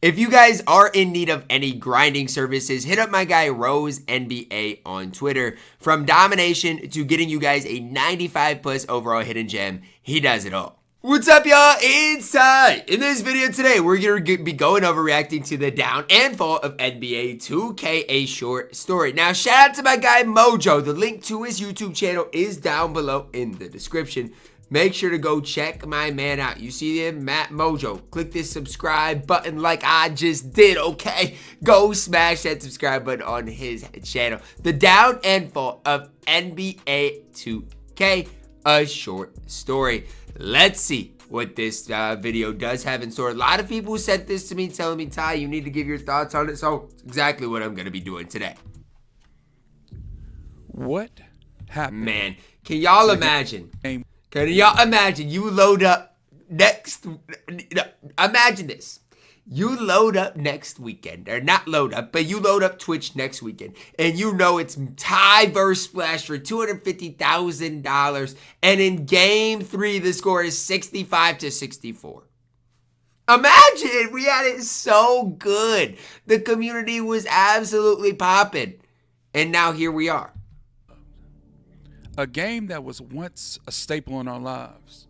If you guys are in need of any grinding services, hit up my guy Rose NBA on Twitter. From domination to getting you guys a 95 plus overall hidden gem, he does it all. What's up, y'all? It's Ty. In this video today, we're going to be going over reacting to the down and fall of NBA2K, a short story. Now, shout out to my guy Mojo. The link to his YouTube channel is down below in the description. Make sure to go check my man out. You see him, Matt Mojo. Click this subscribe button like I just did, okay? Go smash that subscribe button on his channel. The down and fall of NBA2K, a short story. Let's see what this video does have in store. A lot of people sent this to me telling me, Ty, you need to give your thoughts on it. So it's exactly what I'm going to be doing today. What happened? Man, can y'all imagine? Can y'all imagine you load up imagine this. You load up next weekend, or not load up, but you load up Twitch next weekend, and you know it's Ty vs Splash for $250,000, and in game 3, the score is 65-64. Imagine, we had it so good. The community was absolutely popping, and now here we are. A game that was once a staple in our lives.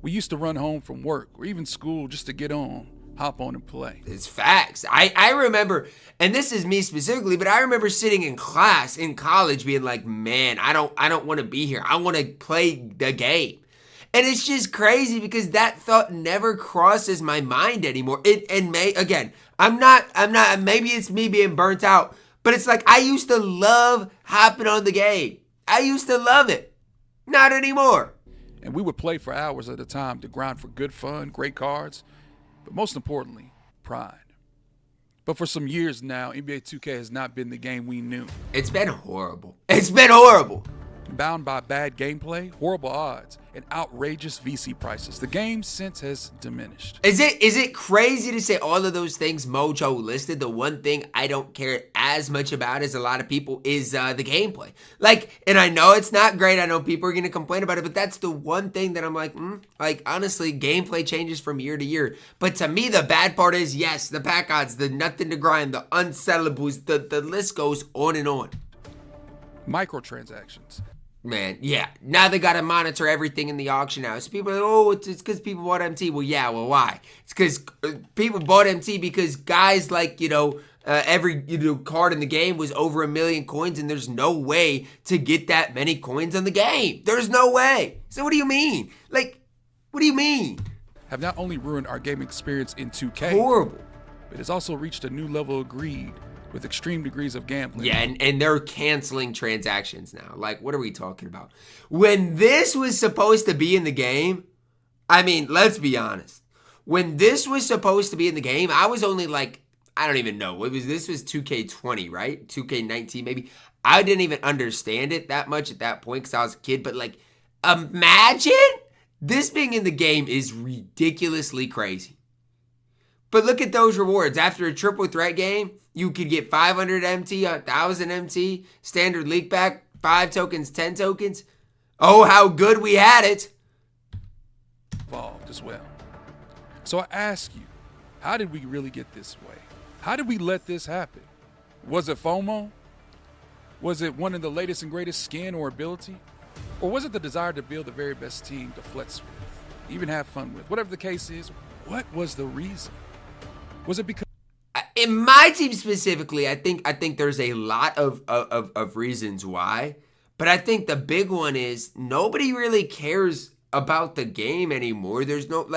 We used to run home from work or even school just to get on, hop on and play. It's facts. I remember, and this is me specifically, but I remember sitting in class in college being like, man, I don't want to be here. I want to play the game. And it's just crazy because that thought never crosses my mind anymore. I'm not, maybe it's me being burnt out, but it's like I used to love hopping on the game. I used to love it. Not anymore. And we would play for hours at a time to grind for good fun, great cards, but most importantly, pride. But for some years now, NBA 2K has not been the game we knew. It's been horrible. It's been horrible. Bound by bad gameplay, horrible odds, and outrageous VC prices, the game's sense has diminished. Is it crazy to say all of those things Mojo listed? The one thing I don't care as much about as a lot of people is the gameplay. Like, and I know it's not great. I know people are going to complain about it, but that's the one thing that I'm like, honestly, gameplay changes from year to year. But to me, the bad part is, yes, the pack odds, the nothing to grind, the unsellables, the list goes on and on. Microtransactions. Man, yeah. Now they got to monitor everything in the auction house. People are like, oh, it's because people bought MT. Well, yeah, well, why? It's because people bought MT because guys like, every card in the game was over 1 million coins, and there's no way to get that many coins on the game. There's no way. So what do you mean? Like, what do you mean? Have not only ruined our gaming experience in 2K, horrible, but it's also reached a new level of greed with extreme degrees of gambling. Yeah, and they're canceling transactions now. Like, what are we talking about? When this was supposed to be in the game, I mean, let's be honest. When this was supposed to be in the game, I was only like, I don't even know. This was 2K20, right? 2K19 maybe. I didn't even understand it that much at that point because I was a kid. But like, imagine this being in the game is ridiculously crazy. But look at those rewards. After a triple threat game, you could get 500 MT, 1,000 MT, standard leak back, 5 tokens, 10 tokens. Oh, how good we had it. Involved as well. So I ask you, how did we really get this way? How did we let this happen? Was it FOMO? Was it one of the latest and greatest skin or ability? Or was it the desire to build the very best team to flex with, even have fun with? Whatever the case is, what was the reason? Was it because in my team specifically, I think there's a lot of reasons why, but I think the big one is nobody really cares about the game anymore. There's no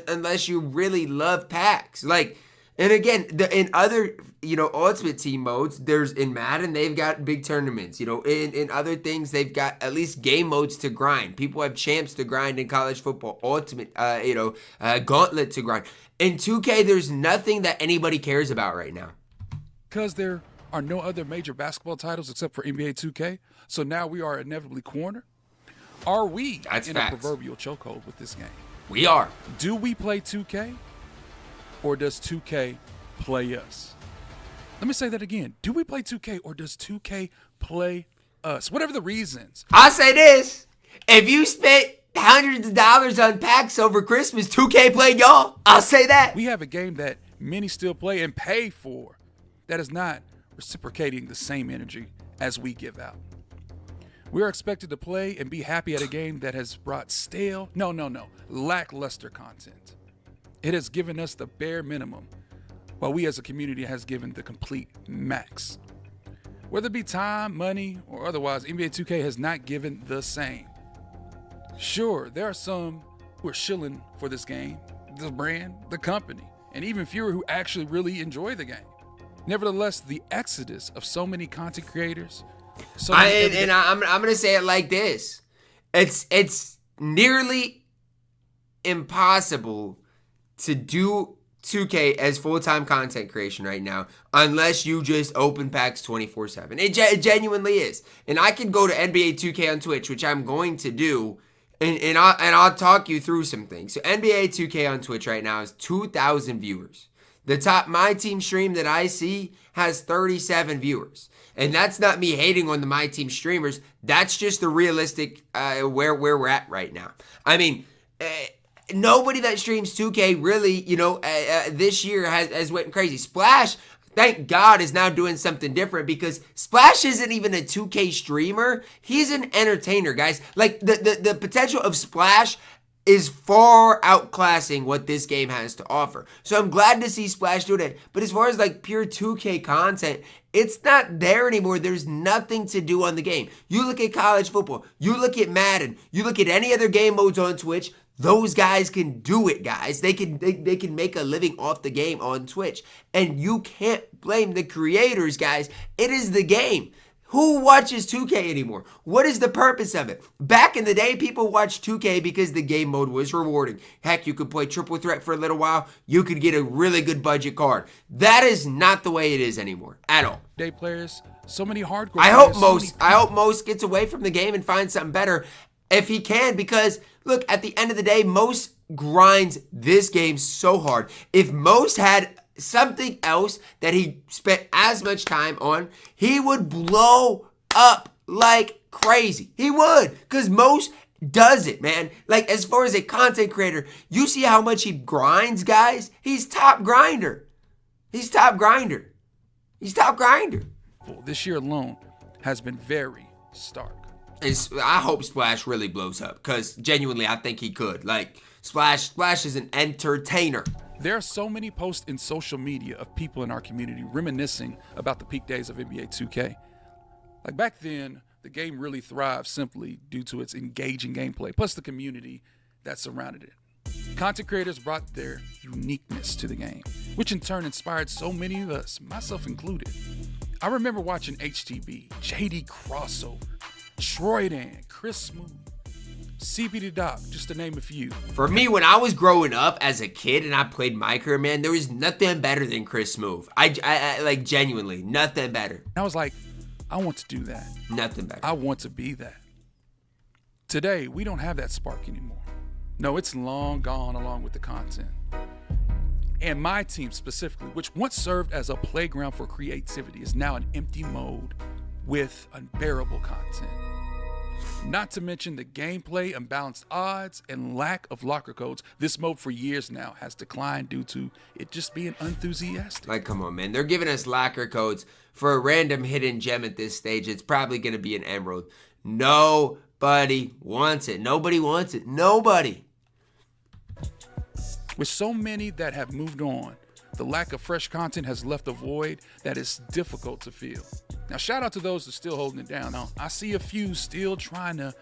unless you really love packs. Like, and again, in other Ultimate Team modes, there's in Madden they've got big tournaments. In other things they've got at least game modes to grind. People have champs to grind in college football, Ultimate, Gauntlet to grind. In 2K, there's nothing that anybody cares about right now. Because there are no other major basketball titles except for NBA 2K, so now we are inevitably cornered? Are we in a proverbial chokehold with this game? We are. Do we play 2K, or does 2K play us? Let me say that again. Do we play 2K, or does 2K play us? Whatever the reasons. I'll say this. If you spent hundreds of dollars on packs over Christmas, 2K played y'all. I'll say that. We have a game that many still play and pay for, that is not reciprocating the same energy as we give out. We are expected to play and be happy at a game that has brought lackluster content. It has given us the bare minimum, while we as a community has given the complete max. Whether it be time, money, or otherwise, NBA2K has not given the same. Sure, there are some who are shilling for this game, the brand, the company, and even fewer who actually really enjoy the game. Nevertheless, the exodus of so many content creators. I'm gonna say it like this: it's nearly impossible to do 2K as full-time content creation right now unless you just open packs 24/7. It genuinely is. And I can go to NBA2K on Twitch, which I'm going to do, and I'll talk you through some things. So NBA2K on Twitch right now is 2,000 viewers. The top MyTeam stream that I see has 37 viewers. And that's not me hating on the MyTeam streamers. That's just the realistic where we're at right now. I mean, nobody that streams 2K really, this year has went crazy. Splash, thank God, is now doing something different because Splash isn't even a 2K streamer. He's an entertainer, guys. Like, the potential of Splash is far outclassing what this game has to offer. So I'm glad to see Splash do that. But as far as like pure 2K content, it's not there anymore. There's nothing to do on the game. You look at college football, you look at Madden, you look at any other game modes on Twitch, those guys can do it, guys. They can make a living off the game on Twitch. And you can't blame the creators, guys. It is the game. Who watches 2K anymore? What is the purpose of it? Back in the day, people watched 2K because the game mode was rewarding. Heck, you could play Triple Threat for a little while. You could get a really good budget card. That is not the way it is anymore at all. Day players, so many hardcore I hope Most gets away from the game and finds something better if he can, because look, at the end of the day, Most grinds this game so hard. If Most had something else that he spent as much time on, he would blow up like crazy. He would, because Most does it, man. Like, as far as a content creator, you see how much he grinds, guys? He's top grinder. He's top grinder. He's top grinder. This year alone has been very stark. I hope Splash really blows up, because genuinely I think he could. Like, Splash is an entertainer. There are so many posts in social media of people in our community reminiscing about the peak days of NBA 2K. Like, back then, the game really thrived simply due to its engaging gameplay, plus the community that surrounded it. Content creators brought their uniqueness to the game, which in turn inspired so many of us, myself included. I remember watching HTB, JD Crossover, Troydan, Chris Smooth, CBD Doc, just to name a few. For me, when I was growing up as a kid and I played Micro, man, there was nothing better than Chris Smooth. I like, genuinely, nothing better. I was like, I want to do that. Nothing better. I want to be that. Today, we don't have that spark anymore. No, it's long gone along with the content. And MyTeam specifically, which once served as a playground for creativity, is now an empty mode with unbearable content. Not to mention the gameplay, unbalanced odds, and lack of locker codes. This mode for years now has declined due to it just being unenthusiastic. Like, come on, man. They're giving us locker codes for a random hidden gem at this stage. It's probably going to be an emerald. Nobody wants it. Nobody wants it. Nobody. With so many that have moved on, the lack of fresh content has left a void that is difficult to fill. Now, shout out to those that are still holding it down. Now, I see a few still trying to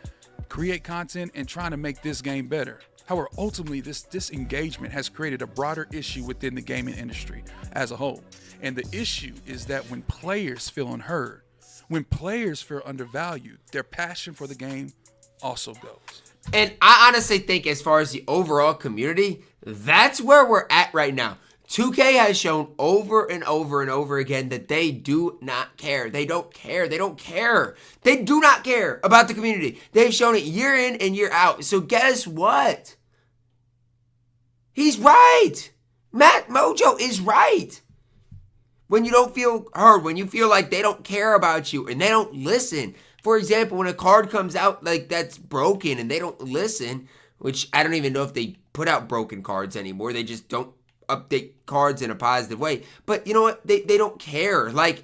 create content and trying to make this game better. However, ultimately, this disengagement has created a broader issue within the gaming industry as a whole. And the issue is that when players feel unheard, when players feel undervalued, their passion for the game also goes. And I honestly think, as far as the overall community, that's where we're at right now. 2K has shown over and over and over again that they do not care. They don't care. They don't care. They do not care about the community. They've shown it year in and year out. So guess what? He's right. Matt Mojo is right. When you don't feel heard, when you feel like they don't care about you and they don't listen. For example, when a card comes out like that's broken and they don't listen, which I don't even know if they put out broken cards anymore. They just don't update cards in a positive way. But you know what? They don't care. Like,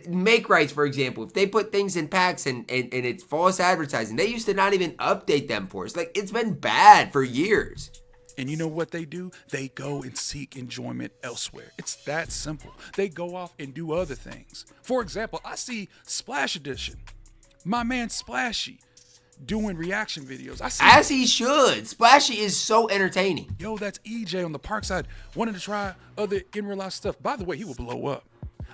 Make Rights, for example, if they put things in packs and it's false advertising, they used to not even update them for us. Like, it's been bad for years. And you know what they do? They go and seek enjoyment elsewhere. It's that simple. They go off and do other things. For example, I see Splash Edition, my man Splashy, doing reaction videos. As he should. Splashy is so entertaining. Yo, that's EJ on the park side, wanting to try other in real life stuff. By the way, he will blow up.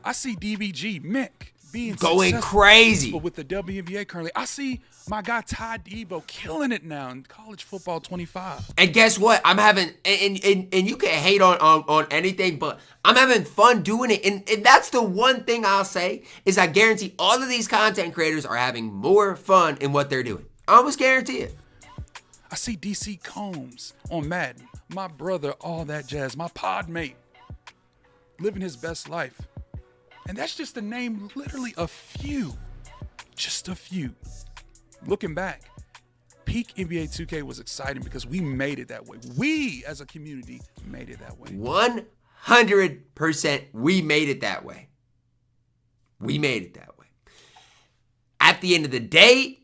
I see DBG Mick being going crazy with the WNBA currently. I see my guy TyDeBo killing it now in college football 25. And guess what? I'm having, and you can hate on anything, but I'm having fun doing it. And that's the one thing I'll say is I guarantee all of these content creators are having more fun in what they're doing. I almost guarantee it. I see DC Combs on Madden, my brother, all that jazz, my pod mate, living his best life. And that's just to name literally a few. Just a few. Looking back, peak NBA 2K was exciting because we made it that way. We, as a community, made it that way. 100% we made it that way. We made it that way. At the end of the day,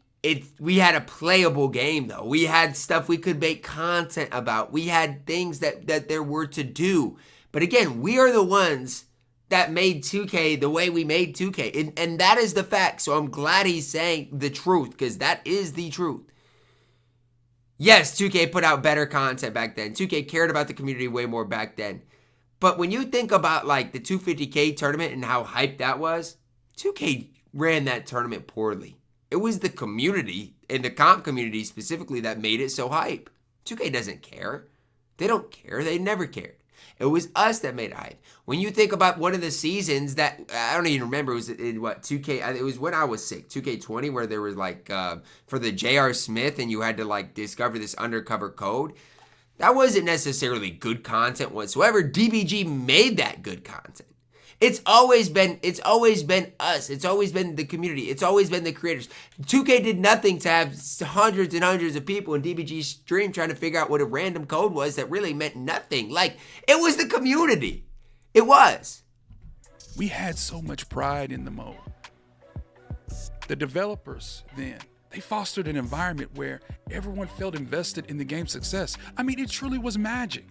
we had a playable game, though. We had stuff we could make content about. We had things that there were to do. But again, we are the ones that made 2K the way we made 2K. And that is the fact. So I'm glad he's saying the truth, because that is the truth. Yes, 2K put out better content back then. 2K cared about the community way more back then. But when you think about like the 250K tournament and how hyped that was, 2K ran that tournament poorly. It was the community, and the comp community specifically, that made it so hype. 2K doesn't care. They don't care. They never cared. It was us that made it hype. When you think about one of the seasons that, I don't even remember, it was in what, 2K, it was when I was sick, 2K20, where there was like, for the J.R. Smith, and you had to like discover this undercover code. That wasn't necessarily good content whatsoever. DBG made that good content. It's always been us. It's always been the community. It's always been the creators. 2K did nothing to have hundreds and hundreds of people in DBG's stream trying to figure out what a random code was that really meant nothing. Like, it was the community. It was. We had so much pride in the mode. The developers then, they fostered an environment where everyone felt invested in the game's success. I mean, it truly was magic.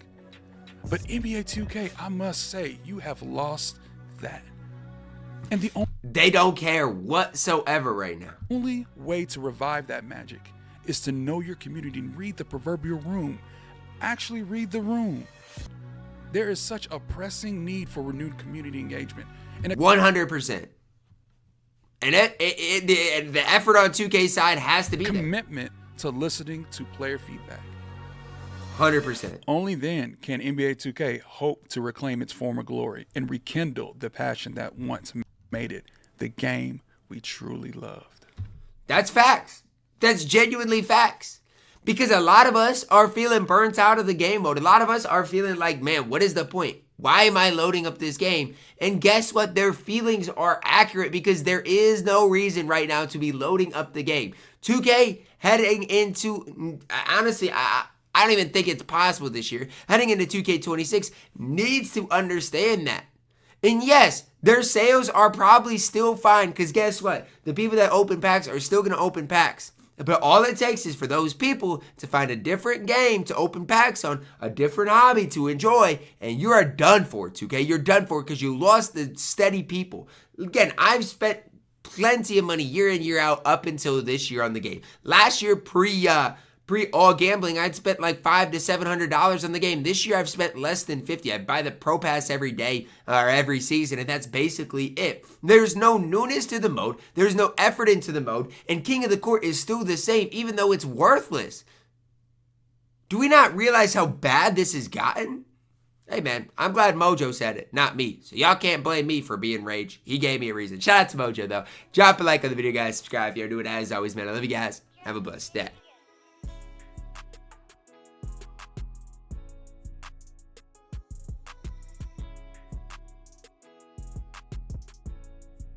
But NBA 2K, I must say, you have lost that. And they don't care whatsoever right now. Only way to revive that magic is to know your community and read the proverbial room. Actually read the room. There is such a pressing need for renewed community engagement. And 100%. And the effort on 2K's side has to be commitment to listening to player feedback. 100%. Only then can NBA 2K hope to reclaim its former glory and rekindle the passion that once made it the game we truly loved. That's facts. That's genuinely facts. Because a lot of us are feeling burnt out of the game mode. A lot of us are feeling like, man, what is the point? Why am I loading up this game? And guess what? Their feelings are accurate, because there is no reason right now to be loading up the game. 2K heading into, honestly, I don't even think it's possible this year. Heading into 2K26 needs to understand that. And yes, their sales are probably still fine, because guess what? The people that open packs are still going to open packs. But all it takes is for those people to find a different game to open packs on, a different hobby to enjoy, and you are done for, 2K. You're done for, because you lost the steady people. Again, I've spent plenty of money year in, year out up until this year on the game. Last year, pre all gambling, I'd spent like $500 to $700 on the game. This year, I've spent less than $50. I buy the Pro Pass every day or every season, and that's basically it. There's no newness to the mode. There's no effort into the mode, and King of the Court is still the same, even though it's worthless. Do we not realize how bad this has gotten? Hey, man, I'm glad Mojo said it, not me. So y'all can't blame me for being rage. He gave me a reason. Shout out to Mojo, though. Drop a like on the video, guys. Subscribe if you're doing it. As always, man, I love you guys. Have a blessed day.